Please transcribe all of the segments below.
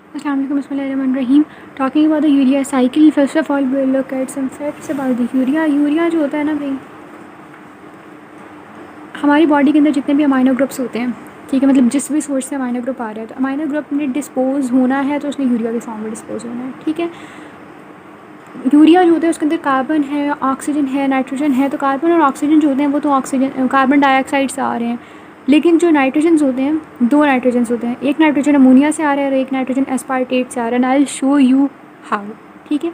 Bismillahirrahmanirrahim. Talking about the urea cycle, first of all we'll look at some facts about the urea. Urea जो होता है ना भाई, हमारी बॉडी के अंदर जितने भी अमाइनो ग्रुप्स होते हैं, ठीक है, मतलब जिस भी सोर्स से अमाइनो ग्रुप आ रहा है, तो अमाइनो ग्रुप ने डिस्पोज होना है तो उसने यूरिया के फॉर्म में डिस्पोज होना है, ठीक है। यूरिया जो होता है उसके अंदर कार्बन है, ऑक्सीजन है, नाइट्रोजन है। तो कार्बन और ऑक्सीजन जो होते हैं वो तो ऑक्सीजन कार्बन डाइऑक्साइड से आ रहे हैं, लेकिन जो नाइट्रोजन्स होते हैं, दो नाइट्रोजन्स होते हैं, एक नाइट्रोजन अमोनिया से आ रहा है और एक नाइट्रोजन एस्पार्टेट से आ रहा है। I will show you how, ठीक है।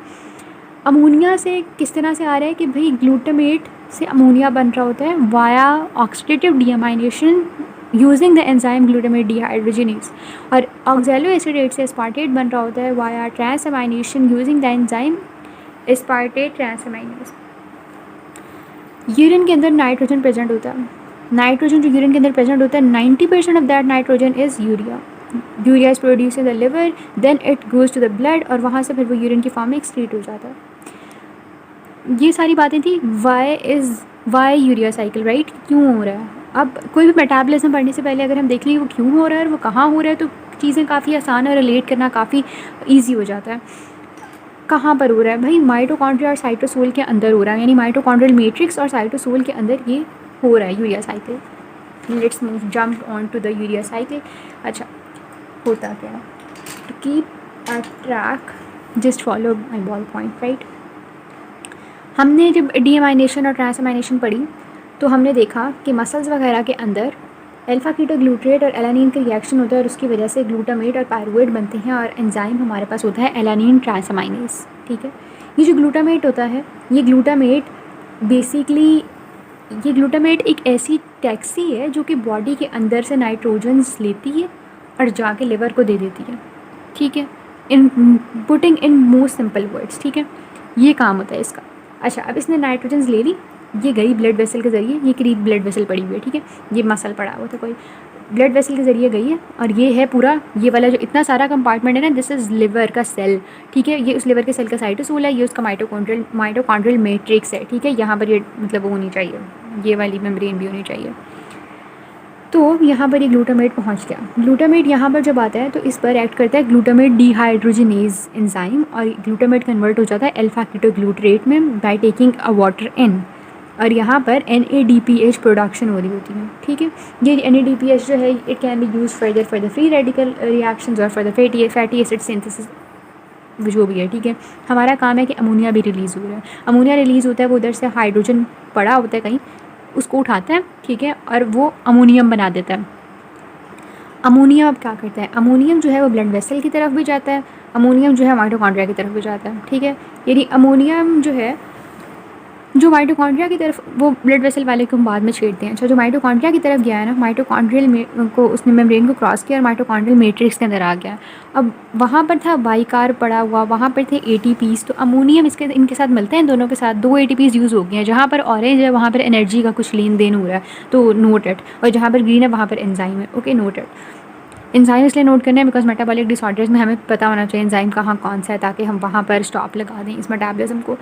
अमोनिया से किस तरह से आ रहा है कि भाई ग्लूटामेट से अमोनिया बन रहा होता है via oxidative deamination using the enzyme glutamate dehydrogenase, और ऑक्सैलो एसिडेट से एस्पार्टेट बन रहा होता है via transamination using the enzyme aspartate transaminase. Urine के अंदर नाइट्रोजन प्रेजेंट होता है। नाइट्रोजन जो यूरिन के अंदर प्रेजेंट होता है, 90% of that nitrogen is urea. Urea is produce in the liver, then it goes to the blood, और वहाँ से फिर वो यूरिन की फॉर्म में एक्सक्रीट हो जाता है। ये सारी बातें थी वाई यूरिया साइकिल, राइट, क्यों हो रहा है। अब कोई भी मेटाबॉलिज्म पढ़ने से पहले अगर हम देख लें वो क्यों हो रहा है और वो कहाँ हो रहा है, तो चीज़ें काफ़ी आसान और रिलेट करना काफ़ी ईजी हो जाता है। कहाँ पर हो रहा है भाई, माइटोकॉन्ड्रिया और साइटोसोल के अंदर हो रहा है, यानी माइटोकॉन्ड्रियल मैट्रिक्स और साइटोसोल के अंदर ये हो रहा है urea cycle. Let's move jump on to the urea cycle. अच्छा, होता क्या है, to keep a track just follow my ball point, right. हमने जब डीएमाइनेशन और ट्रांसअमाइनेशन पढ़ी तो हमने देखा कि मसल्स वगैरह के अंदर अल्फा कीटोग्लूट्रेट और एलानिन का रिएक्शन होता है और उसकी वजह से ग्लूटामेट और पायरुवेट बनते हैं, और एंजाइम हमारे पास होता है एलानिन ट्रांसअमाइनेज, ठीक है। ये जो ग्लूटामेट होता है, ये ग्लूटामेट बेसिकली ये ग्लूटामेट एक ऐसी टैक्सी है जो कि बॉडी के अंदर से नाइट्रोजन्स लेती है और जाके लिवर को दे देती है, ठीक है, in putting in most simple words, ठीक है, ये काम होता है इसका। अच्छा, अब इसने नाइट्रोजन्स ले ली, ये गई ब्लड वेसल के ज़रिए, ये करीब ब्लड वेसल पड़ी हुई है, ठीक है, ये मसल पड़ा हुआ था कोई, ब्लड वेसल के ज़रिए गई है, और ये है पूरा ये वाला जो इतना सारा कंपार्टमेंट है ना, दिस इज़ लिवर का सेल, ठीक है। ये उस लिवर के सेल का साइटोसोल है, ये उसका माइटोकॉन्ड्रियल मैट्रिक्स है, ठीक है। यहाँ पर ये मतलब वो होनी चाहिए, ये वाली मेम्ब्रेन भी होनी चाहिए। तो यहाँ पर ये ग्लूटामेट पहुँच गया। ग्लूटामेट यहाँ पर जब आता है तो इस पर एक्ट करता है ग्लूटामेट डीहाइड्रोजिनेज एंजाइम, और ग्लूटामेट कन्वर्ट हो जाता है अल्फा कीटोग्लूट्रेट में by taking a water in, और यहाँ पर NADPH प्रोडक्शन हो रही होती है, ठीक है। ये NADPH जो है it can be use for the free radical reactions और for the fatty acid synthesis, जो भी है, ठीक है। हमारा काम है कि अमोनिया भी रिलीज़ हो रहा है, अमोनिया रिलीज़ होता है, वो उधर से हाइड्रोजन पड़ा होता है कहीं, उसको उठाता है, ठीक है, और वो अमोनियम बना देता है। अमोनियम अब क्या करता है, अमोनियम जो है वो ब्लड वेसल की तरफ भी जाता है, अमोनियम जो है माइटोकॉन्ड्रिया की तरफ भी जाता है, ठीक है। यानी अमोनियम जो है जो माइटोकॉन्ड्रिया की तरफ, वो ब्लड वेसल वाले को हम बाद में छेड़ते हैं। अच्छा, जो माइटोकॉन्ड्रिया की तरफ गया है ना, माइटोकॉन्ड्रियल में को उसने मेम्ब्रेन को क्रॉस किया और माइटोकॉन्ड्रियल मैट्रिक्स के अंदर आ गया। अब वहाँ पर था बाइकार पड़ा हुआ, वहाँ पर थे ATPs, तो अमोनियम इनके साथ मिलते हैं, दोनों के साथ 2 ATPs यूज़ हो गए हैं। जहाँ पर ऑरेंज है वहाँ पर एनर्जी का कुछ लेन देन हो रहा है, तो नोट इट, और जहाँ पर ग्रीन है वहाँ पर एंजाइम है, ओके, नोट इट। एंजाइम इसलिए नोट करना है बिकॉज मेटाबॉलिक डिसऑर्डर्स में हमें पता होना चाहिए एंजाइम कहाँ कौन सा है, ताकि हम वहाँ पर स्टॉप लगा दें इस मेटाबॉलिज्म को।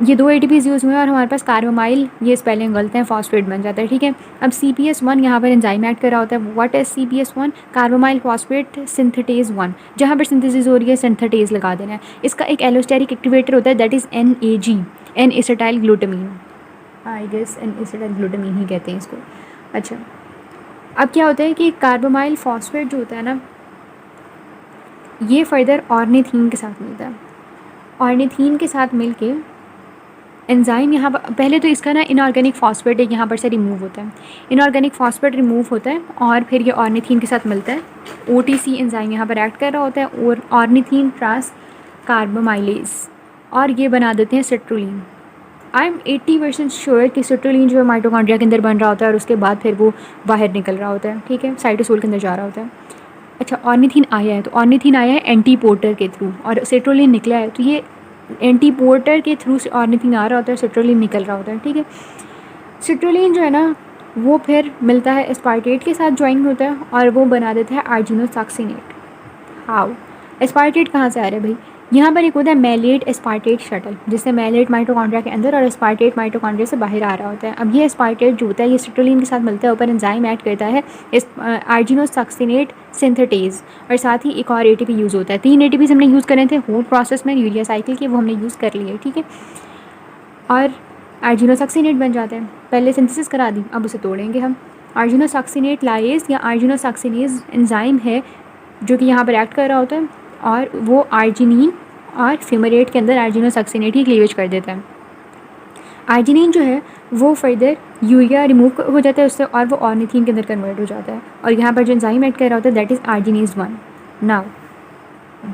ये 2 ATPs यूज़ हुए हैं और हमारे पास कार्बोमाइल, ये स्पेलिंग गलत है, फॉस्फेट बन जाता है, ठीक है। अब CPS1 यहाँ पर एंजाइम ऐड कर रहा होता है। What is CPS1? Carbamoyl phosphate synthetase 1, जहाँ पर सिंथेसिस हो रही है सिंथेटेज लगा देना है। इसका एक एलोस्टेरिक एक्टिवेटर होता है, that is NAG, N acetyl glutamine, I guess N acetyl glutamine ही कहते हैं इसको। अच्छा, अब क्या होता है कि कार्बोमाइल फॉस्फेट जो होता है ना, ये फर्दर ऑर्निथीन के साथ मिलता है, ऑर्निथीन के साथ मिल के एंजाइम यहाँ पर पहले तो इसका ना इनऑर्गेनिक फॉस्फेट एक यहाँ पर से रिमूव होता है, इनऑर्गेनिक फॉस्फेट रिमूव होता है और फिर ये ऑर्निथीन के साथ मिलता है। OTC एंजाइम यहाँ पर एक्ट कर रहा होता है, और ऑर्निथीन ट्रांस कार्बोमाइलेज, और ये बना देते हैं सिट्रोलिन। आई एम 80% श्योर कि सिट्रोलिन जो है माइटोकॉन्ड्रिया के अंदर बन रहा होता है और उसके बाद फिर वो बाहर निकल रहा होता है, ठीक है, साइटोसोल के अंदर जा रहा होता है। अच्छा, ऑर्निथीन आया है, तो ऑर्निथीन आया है एंटीपोर्टर के थ्रू, और सिट्रोलिन निकला है, तो ये एंटीपोर्टर के थ्रू से ऑर्निथीन आ रहा होता है, सिट्रोलिन निकल रहा होता है, ठीक है। सिट्रोलिन जो है ना वो फिर मिलता है एस्पार्टेट के साथ ज्वाइन होता है और वो बना देता है आर्जिनोसक्सिनेट। हाउ, एस्पार्टेट कहाँ से आ रहा है भाई, यहाँ पर एक होता है मेलेट एस्पार्टेट शटल, जिससे मेलेट माइटोकॉन्ड्रिया के अंदर और एस्पार्टेट माइटोकॉन्ड्रिया से बाहर आ रहा होता है। अब ये एस्पार्टेट जो होता है ये सिट्रोलिन के साथ मिलता है, ऊपर एंजाइम ऐड करता है इस आर्जिनोसक्सिनेट सिंथेटेज, और साथ ही एक और एटीपी यूज़ होता है। 3 एटीपीज हमने यूज़ करे थे होल प्रोसेस में यूरिया साइकिल के, वो हमने यूज़ कर लिए, ठीक है। और आर्जिनोसक्सिनेट बन जाता है, पहले सिंथेसिस करा दी, अब उसे तोड़ेंगे हम। आर्जिनोसक्सिनेट लाइज या आर्जिनोसक्सिनेज एंजाइम है जो कि यहाँ पर एक्ट कर रहा होता है, और वो आर्जिनिन और फ्यूमरेट के अंदर आर्जिनोसक्सिनेट ही क्लीवेज कर देता है। आर्जिनिन जो है वो फर्दर यूरिया रिमूव हो जाता है उससे, और वो ऑर्निथीन के अंदर कन्वर्ट हो जाता है, और यहाँ पर जो एंजाइम ऐड कर रहा होता है that is arginase 1। Now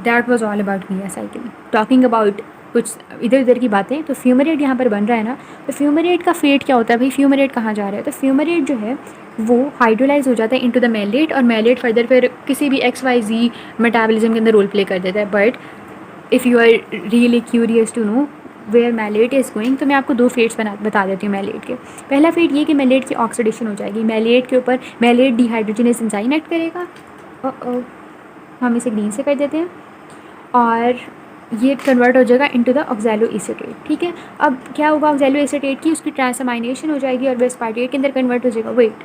that was all about urea cycle. Talking about कुछ इधर उधर की बातें, तो फ्यूमरेट यहाँ पर बन रहा है ना, तो फ्यूमरेट का फेट क्या होता है भाई, फ्यूमरेट कहाँ जा रहा है, तो फ्यूमरेट जो है वो हाइड्रोलाइज हो जाता है इनटू द मेलेट, और मेलेट फर्दर फिर किसी भी XYZ मेटाबॉलिज्म के अंदर रोल प्ले कर देता है। But if you are really curious to know where malate is going, तो मैं आपको 2 फेट्स बता देती हूँ मेलेट के। पहला फेट ये कि मेलेट की ऑक्सीडेशन हो जाएगी, मेलेट के ऊपर मेलेट डिहाइड्रोजनेस एंजाइम एक्ट करेगा, हम इसे ग्रीन से कर देते हैं, और ये कन्वर्ट हो जाएगा इनटू द ऑक्सैलो एसीटेट, ठीक है। अब क्या होगा ऑक्सैलो एसीटेट की, उसकी ट्रांसअमाइनेशन हो जाएगी और वो एस्पार्टेट के अंदर कन्वर्ट हो जाएगा। वेट,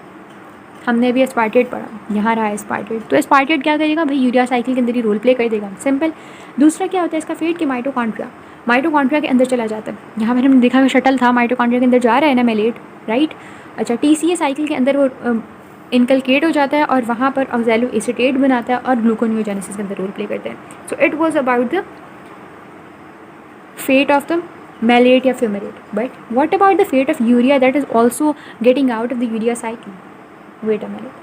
हमने अभी एस्पार्टेट पढ़ा, यहाँ रहा एस्पार्टेट, तो एस्पार्टेट क्या करेगा भाई, यूरिया साइकिल के अंदर ही रोल प्ले कर देगा, सिंपल। दूसरा क्या होता है इसका फेट कि माइटोकॉन्ड्रिया के अंदर चला जाता है। यहाँ पर हमने देखा शटल था, माइटोकॉन्ड्रिया के अंदर जा रहा है ना मेलेट, राइट। अच्छा, TCA साइकिल के अंदर वो इनकलकेट हो जाता है और वहाँ पर ऑक्सैलो एसीटेट बनाता है और ग्लूकोनियोजेनेसिस के अंदर रोल प्ले करता है। So it was about the fate of the malate या fumarate. But what about the fate of urea that is also getting out of the urea cycle? Wait a minute.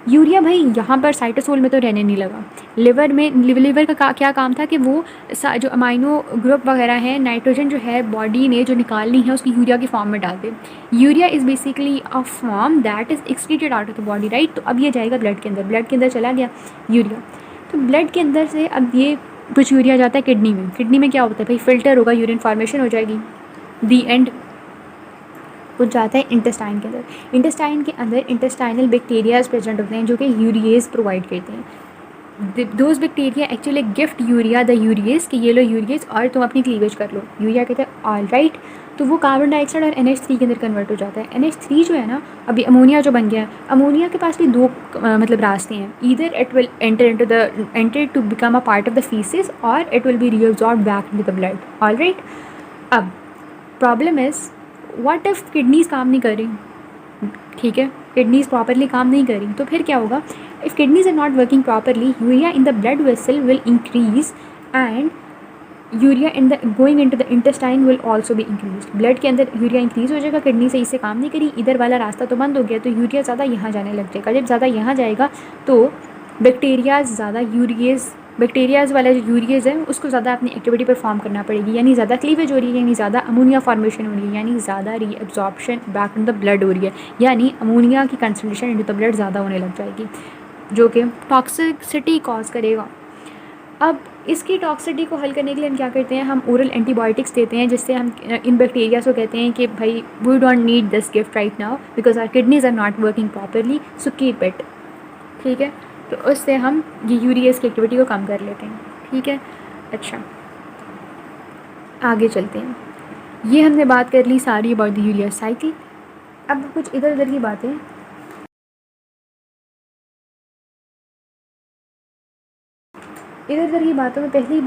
Urea भाई यहाँ पर cytosol में तो रहने नहीं लगा, liver में, लिवर का क्या काम था कि वो जो अमाइनो ग्रुप वगैरह है, नाइट्रोजन जो है बॉडी ने जो निकालनी है उसकी यूरिया की फॉर्म में डाल दे। Urea is basically a form that is excreted out of the body, right. तो अब ये जाएगा ब्लड के अंदर, ब्लड के अंदर चला गया यूरिया, तो ब्लड के अंदर से अब ये कुछ यूरिया जाता है किडनी में। किडनी में क्या होता है भाई, फिल्टर होगा, यूरिन फॉर्मेशन हो जाएगी, दी एंड कुछ जाता है इंटेस्टाइन के अंदर। इंटेस्टाइन के अंदर इंटेस्टाइनल बैक्टीरियाज प्रेजेंट होते हैं जो कि यूरिएज प्रोवाइड करते हैं। Those bacteria actually gift urea the urease कि ये लो यूरिएज और तुम अपनी क्लीवेज कर लो। यूरिया कहते हैं ऑल राइट, तो वो कार्बन डाइऑक्साइड और NH3 के अंदर कन्वर्ट हो जाता है। NH3 जो है ना, अभी अमोनिया जो बन गया है, अमोनिया के पास भी 2 मतलब रास्ते हैं, either it will enter to become a part of the faeces और it will be reabsorbed back into the blood, all right. अब problem is what if kidneys काम नहीं कर रही, ठीक है, किडनीज प्रॉपरली काम नहीं कर रही, तो फिर क्या होगा, if kidneys are not working properly, urea in the blood vessel will increase and urea in the going into the intestine will also be increase. Blood के अंदर यूरिया इंक्रीज हो जाएगा, किडनी सही से काम नहीं करी, इधर वाला रास्ता तो बंद हो गया, तो यूरिया ज़्यादा यहाँ जाने लग जाएगा। जब ज़्यादा यहाँ जाएगा तो बैक्टीरियाज ज़्यादा बैक्टीरियाज वाला जो यूरियज है उसको ज़्यादा अपनी एक्टिविटी परफॉर्म करना पड़ेगी, यानी ज़्यादा क्लीवेज हो रही है, यानी ज़्यादा अमोनिया फॉर्मेशन हो रही है, यानी ज़्यादा reabsorption back in the blood हो रही है, यानी अमोनिया की कंसनट्रेशन इनटू द ब्लड ज़्यादा होने लग जाएगी, जो कि टॉक्सिसिटी कॉज करेगा। अब इसकी टॉक्सिसिटी को हल करने के लिए हम क्या करते हैं, हम ओरल एंटीबायोटिक्स देते हैं, जिससे हम इन बैक्टीरियाज को कहते हैं कि भाई we don't need this gift right now because our kidneys are not working properly, so keep it, ठीक है। तो उससे हम ये यूरियस की एक्टिविटी को कम कर लेते हैं, ठीक है। अच्छा, आगे चलते हैं। ये हमने बात कर ली सारी अबाउट द यूरिया साइकिल। अब कुछ इधर उधर की बातें, इधर उधर की बातों में पहली